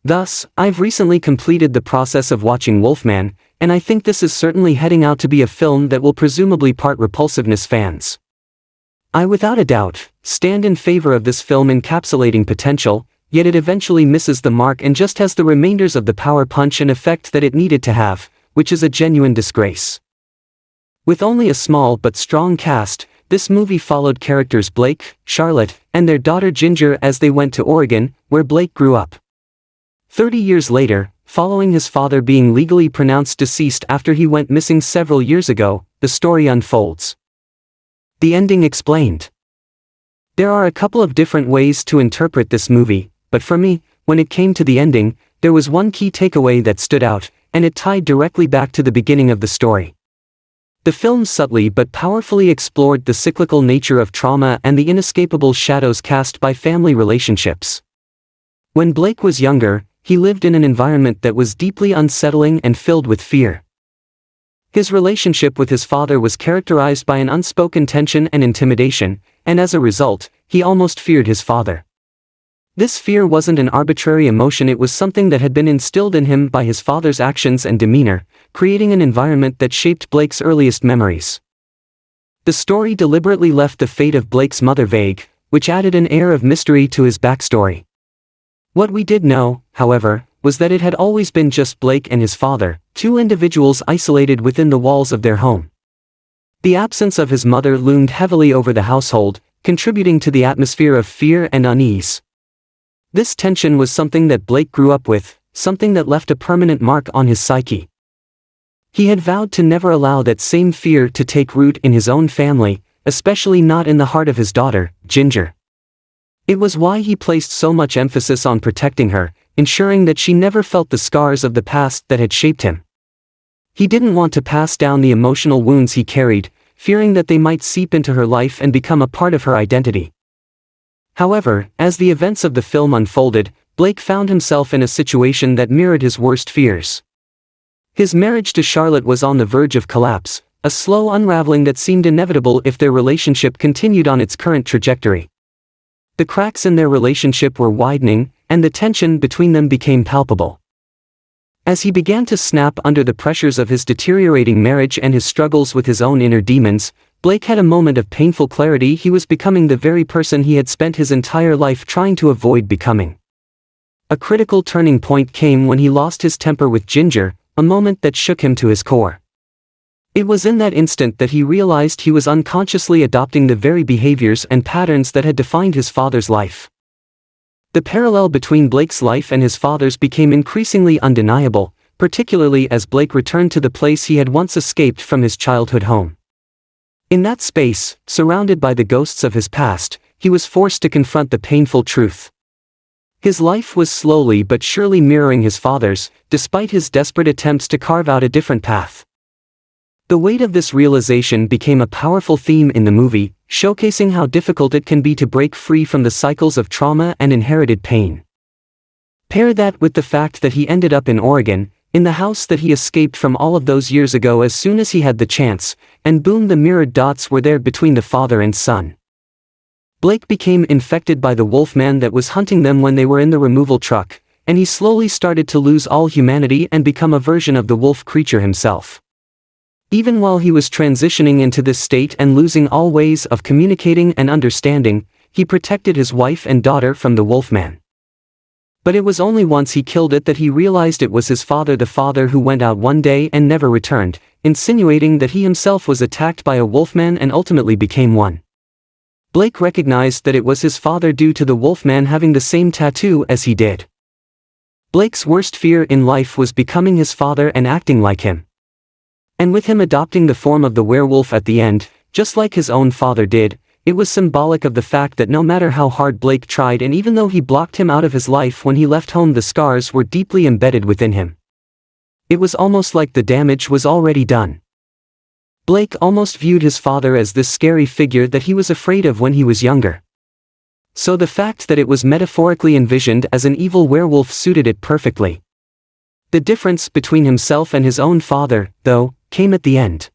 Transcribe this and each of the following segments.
Thus, I've recently completed the process of watching Wolfman, and I think this is certainly heading out to be a film that will presumably part repulsiveness fans. I without a doubt stand in favor of this film encapsulating potential, yet it eventually misses the mark and just has the remainders of the power punch and effect that it needed to have, which is a genuine disgrace. With only a small but strong cast, this movie followed characters Blake, Charlotte, and their daughter Ginger as they went to Oregon, where Blake grew up. 30 years later, following his father being legally pronounced deceased after he went missing several years ago, the story unfolds. The ending explained. There are a couple of different ways to interpret this movie, but for me, when it came to the ending, there was one key takeaway that stood out, and it tied directly back to the beginning of the story. The film subtly but powerfully explored the cyclical nature of trauma and the inescapable shadows cast by family relationships. When Blake was younger, he lived in an environment that was deeply unsettling and filled with fear. His relationship with his father was characterized by an unspoken tension and intimidation, and as a result, he almost feared his father. This fear wasn't an arbitrary emotion, it was something that had been instilled in him by his father's actions and demeanor, creating an environment that shaped Blake's earliest memories. The story deliberately left the fate of Blake's mother vague, which added an air of mystery to his backstory. What we did know, however, was that it had always been just Blake and his father, two individuals isolated within the walls of their home. The absence of his mother loomed heavily over the household, contributing to the atmosphere of fear and unease. This tension was something that Blake grew up with, something that left a permanent mark on his psyche. He had vowed to never allow that same fear to take root in his own family, especially not in the heart of his daughter, Ginger. It was why he placed so much emphasis on protecting her, ensuring that she never felt the scars of the past that had shaped him. He didn't want to pass down the emotional wounds he carried, fearing that they might seep into her life and become a part of her identity. However, as the events of the film unfolded, Blake found himself in a situation that mirrored his worst fears. His marriage to Charlotte was on the verge of collapse, a slow unraveling that seemed inevitable if their relationship continued on its current trajectory. The cracks in their relationship were widening, and the tension between them became palpable. As he began to snap under the pressures of his deteriorating marriage and his struggles with his own inner demons, Blake had a moment of painful clarity. He was becoming the very person he had spent his entire life trying to avoid becoming. A critical turning point came when he lost his temper with Ginger, a moment that shook him to his core. It was in that instant that he realized he was unconsciously adopting the very behaviors and patterns that had defined his father's life. The parallel between Blake's life and his father's became increasingly undeniable, particularly as Blake returned to the place he had once escaped from his childhood home. In that space, surrounded by the ghosts of his past, he was forced to confront the painful truth. His life was slowly but surely mirroring his father's, despite his desperate attempts to carve out a different path. The weight of this realization became a powerful theme in the movie, showcasing how difficult it can be to break free from the cycles of trauma and inherited pain. Pair that with the fact that he ended up in Oregon, in the house that he escaped from all of those years ago as soon as he had the chance, and boom, the mirrored dots were there between the father and son. Blake became infected by the Wolfman that was hunting them when they were in the removal truck, and he slowly started to lose all humanity and become a version of the wolf creature himself. Even while he was transitioning into this state and losing all ways of communicating and understanding, he protected his wife and daughter from the Wolfman. But it was only once he killed it that he realized it was his father, the father who went out one day and never returned, insinuating that he himself was attacked by a Wolfman and ultimately became one. Blake recognized that it was his father due to the Wolfman having the same tattoo as he did. Blake's worst fear in life was becoming his father and acting like him. And with him adopting the form of the werewolf at the end, just like his own father did, it was symbolic of the fact that no matter how hard Blake tried and even though he blocked him out of his life when he left home, the scars were deeply embedded within him. It was almost like the damage was already done. Blake almost viewed his father as this scary figure that he was afraid of when he was younger. So the fact that it was metaphorically envisioned as an evil werewolf suited it perfectly. The difference between himself and his own father, though, came at the end.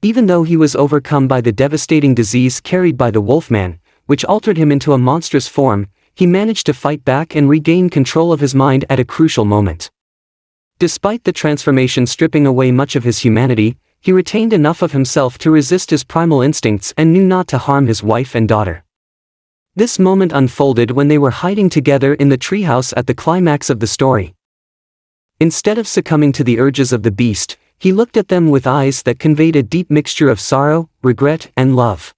Even though he was overcome by the devastating disease carried by the Wolfman, which altered him into a monstrous form, he managed to fight back and regain control of his mind at a crucial moment. Despite the transformation stripping away much of his humanity, he retained enough of himself to resist his primal instincts and knew not to harm his wife and daughter. This moment unfolded when they were hiding together in the treehouse at the climax of the story. Instead of succumbing to the urges of the beast, he looked at them with eyes that conveyed a deep mixture of sorrow, regret, and love.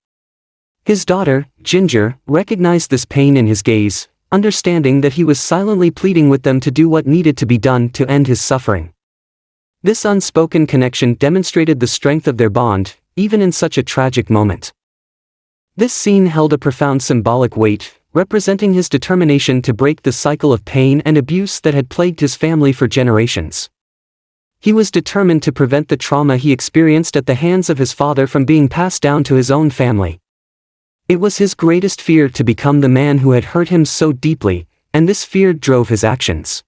His daughter, Ginger, recognized this pain in his gaze, understanding that he was silently pleading with them to do what needed to be done to end his suffering. This unspoken connection demonstrated the strength of their bond, even in such a tragic moment. This scene held a profound symbolic weight, representing his determination to break the cycle of pain and abuse that had plagued his family for generations. He was determined to prevent the trauma he experienced at the hands of his father from being passed down to his own family. It was his greatest fear to become the man who had hurt him so deeply, and this fear drove his actions.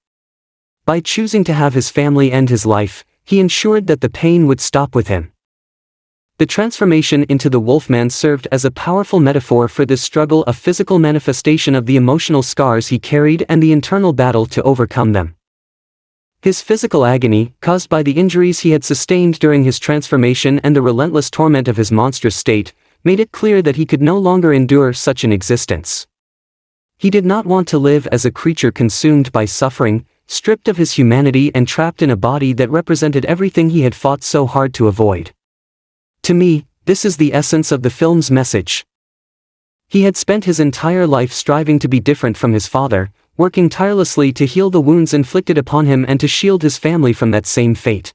By choosing to have his family end his life, he ensured that the pain would stop with him. The transformation into the Wolfman served as a powerful metaphor for this struggle, a physical manifestation of the emotional scars he carried and the internal battle to overcome them. His physical agony, caused by the injuries he had sustained during his transformation and the relentless torment of his monstrous state, made it clear that he could no longer endure such an existence. He did not want to live as a creature consumed by suffering, stripped of his humanity and trapped in a body that represented everything he had fought so hard to avoid. To me, this is the essence of the film's message. He had spent his entire life striving to be different from his father, working tirelessly to heal the wounds inflicted upon him and to shield his family from that same fate.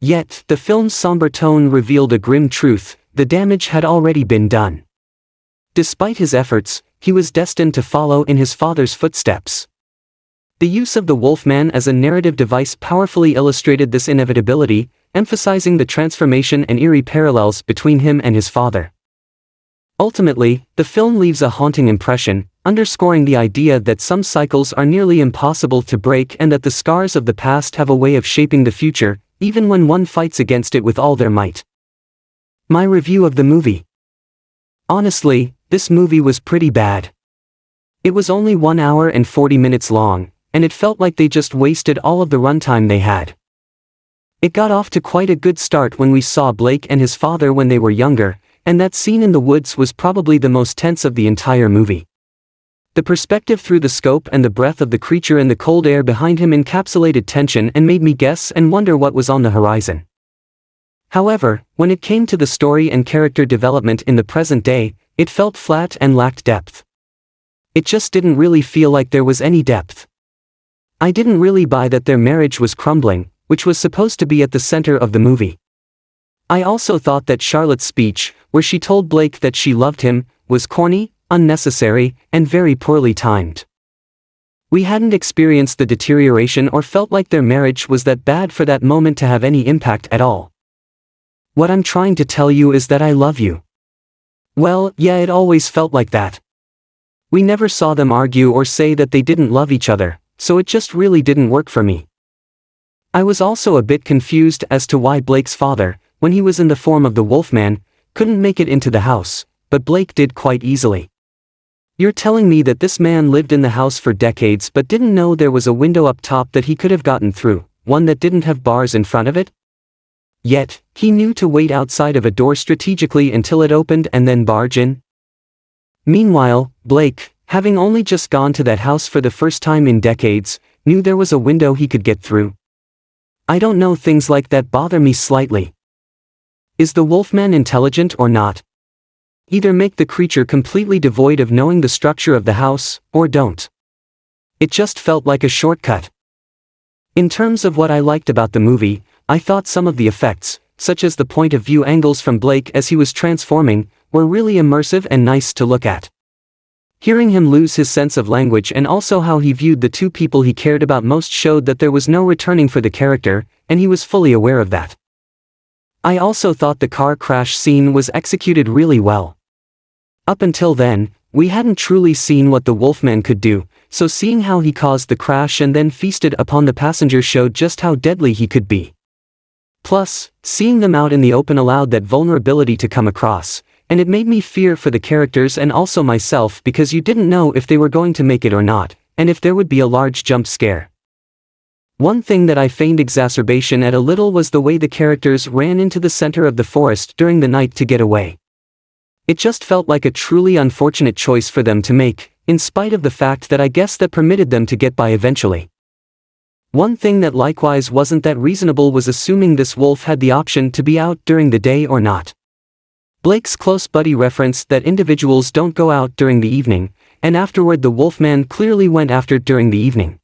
Yet, the film's somber tone revealed a grim truth: the damage had already been done. Despite his efforts, he was destined to follow in his father's footsteps. The use of the Wolfman as a narrative device powerfully illustrated this inevitability, emphasizing the transformation and eerie parallels between him and his father. Ultimately, the film leaves a haunting impression, underscoring the idea that some cycles are nearly impossible to break and that the scars of the past have a way of shaping the future, even when one fights against it with all their might. My review of the movie. Honestly, this movie was pretty bad. It was only 1 hour and 40 minutes long, and it felt like they just wasted all of the runtime they had. It got off to quite a good start when we saw Blake and his father when they were younger, and that scene in the woods was probably the most tense of the entire movie. The perspective through the scope and the breath of the creature in the cold air behind him encapsulated tension and made me guess and wonder what was on the horizon. However, when it came to the story and character development in the present day, it felt flat and lacked depth. It just didn't really feel like there was any depth. I didn't really buy that their marriage was crumbling, which was supposed to be at the center of the movie. I also thought that Charlotte's speech, where she told Blake that she loved him, was corny, unnecessary, and very poorly timed. We hadn't experienced the deterioration or felt like their marriage was that bad for that moment to have any impact at all. What I'm trying to tell you is that I love you. Well, yeah, it always felt like that. We never saw them argue or say that they didn't love each other, so it just really didn't work for me. I was also a bit confused as to why Blake's father, when he was in the form of the Wolfman, couldn't make it into the house, but Blake did quite easily. You're telling me that this man lived in the house for decades but didn't know there was a window up top that he could have gotten through, one that didn't have bars in front of it? Yet, he knew to wait outside of a door strategically until it opened and then barge in? Meanwhile, Blake, having only just gone to that house for the first time in decades, knew there was a window he could get through. I don't know, things like that bother me slightly. Is the Wolfman intelligent or not? Either make the creature completely devoid of knowing the structure of the house, or don't. It just felt like a shortcut. In terms of what I liked about the movie, I thought some of the effects, such as the point of view angles from Blake as he was transforming, were really immersive and nice to look at. Hearing him lose his sense of language and also how he viewed the two people he cared about most showed that there was no returning for the character, and he was fully aware of that. I also thought the car crash scene was executed really well. Up until then, we hadn't truly seen what the Wolfman could do, so seeing how he caused the crash and then feasted upon the passengers showed just how deadly he could be. Plus, seeing them out in the open allowed that vulnerability to come across, and it made me fear for the characters and also myself because you didn't know if they were going to make it or not, and if there would be a large jump scare. One thing that I feigned exacerbation at a little was the way the characters ran into the center of the forest during the night to get away. It just felt like a truly unfortunate choice for them to make, in spite of the fact that I guess that permitted them to get by eventually. One thing that likewise wasn't that reasonable was assuming this wolf had the option to be out during the day or not. Blake's close buddy referenced that individuals don't go out during the evening, and afterward the wolfman clearly went after during the evening.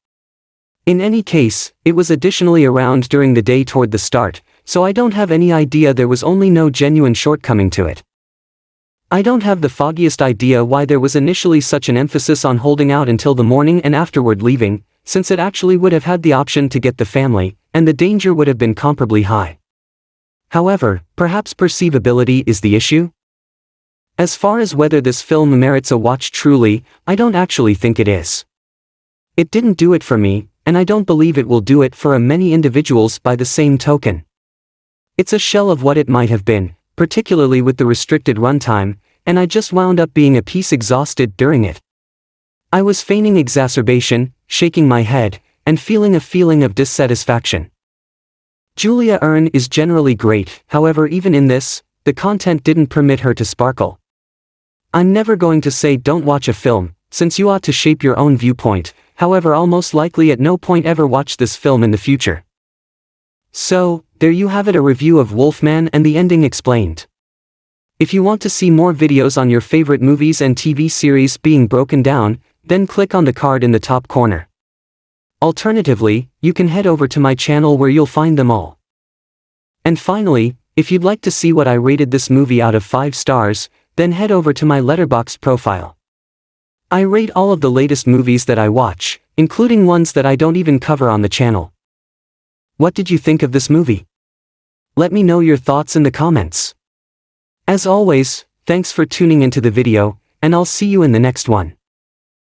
In any case, it was additionally around during the day toward the start, so I don't have any idea there was only no genuine shortcoming to it. I don't have the foggiest idea why there was initially such an emphasis on holding out until the morning and afterward leaving, since it actually would have had the option to get the family, and the danger would have been comparably high. However, perhaps perceivability is the issue? As far as whether this film merits a watch truly, I don't actually think it is. It didn't do it for me, and I don't believe it will do it for many individuals by the same token. It's a shell of what it might have been, particularly with the restricted runtime, and I just wound up being a piece exhausted during it. I was feigning exacerbation, shaking my head, and feeling a feeling of dissatisfaction. Julia Erne is generally great, however even in this, the content didn't permit her to sparkle. I'm never going to say don't watch a film, since you ought to shape your own viewpoint, however I'll most likely at no point ever watch this film in the future. So, there you have it, a review of Wolfman and the ending explained. If you want to see more videos on your favorite movies and TV series being broken down, then click on the card in the top corner. Alternatively, you can head over to my channel where you'll find them all. And finally, if you'd like to see what I rated this movie out of 5 stars, then head over to my Letterboxd profile. I rate all of the latest movies that I watch, including ones that I don't even cover on the channel. What did you think of this movie? Let me know your thoughts in the comments. As always, thanks for tuning into the video, and I'll see you in the next one.